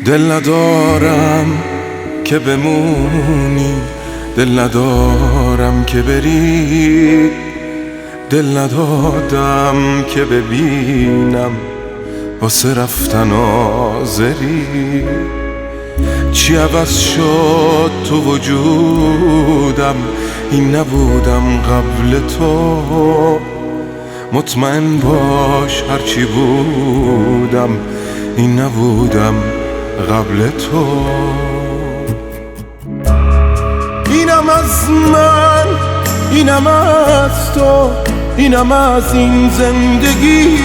دل ندارم که بمونی، دل ندارم که بری، دل ندادم که ببینم واسه رفتن آزری. چی عوض شد تو وجودم، این نبودم قبل تو. مطمئن باش هرچی بودم، این نبودم قبل تو. اینم از من، اینم از تو، اینم از این زندگی.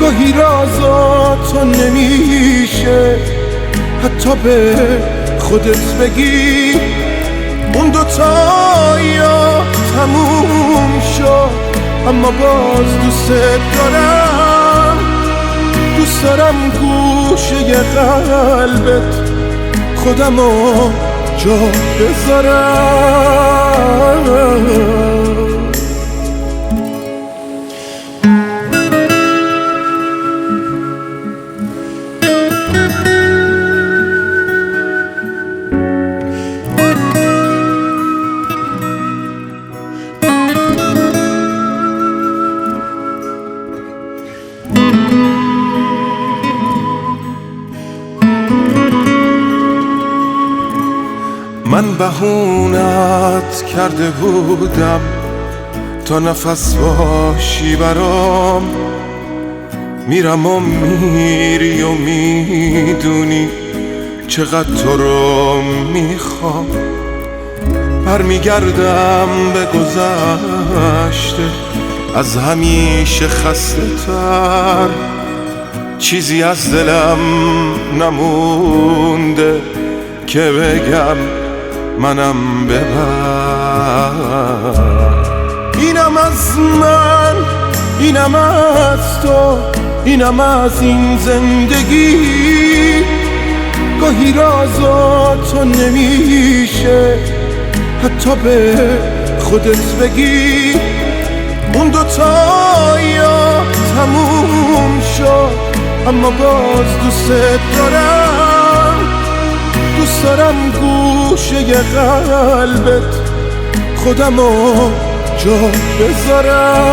گاهی رازاتو نمیشه حتی به خودت بگی. اون دوتا یا تموم شد، اما باز دوست دارم. دوست دارم گوشه قلبت خودمو جا بذارم. من بهونت کرده بودم تا نفس باشی برام. میرم و میری و میدونی چقدر تو رو میخوام. برمیگردم به گذشته از همیشه خسته تر. چیزی از دلم نمونده که بگم منم ببر. اینم از من، اینم از تو، اینم از این زندگی. گاهی رازاتو نمیشه حتی به خودت بگی. اون دوتا یا تموم شد، اما باز دوست دارم. دوست دارم گوشه قلبت خودمو جا بذارم.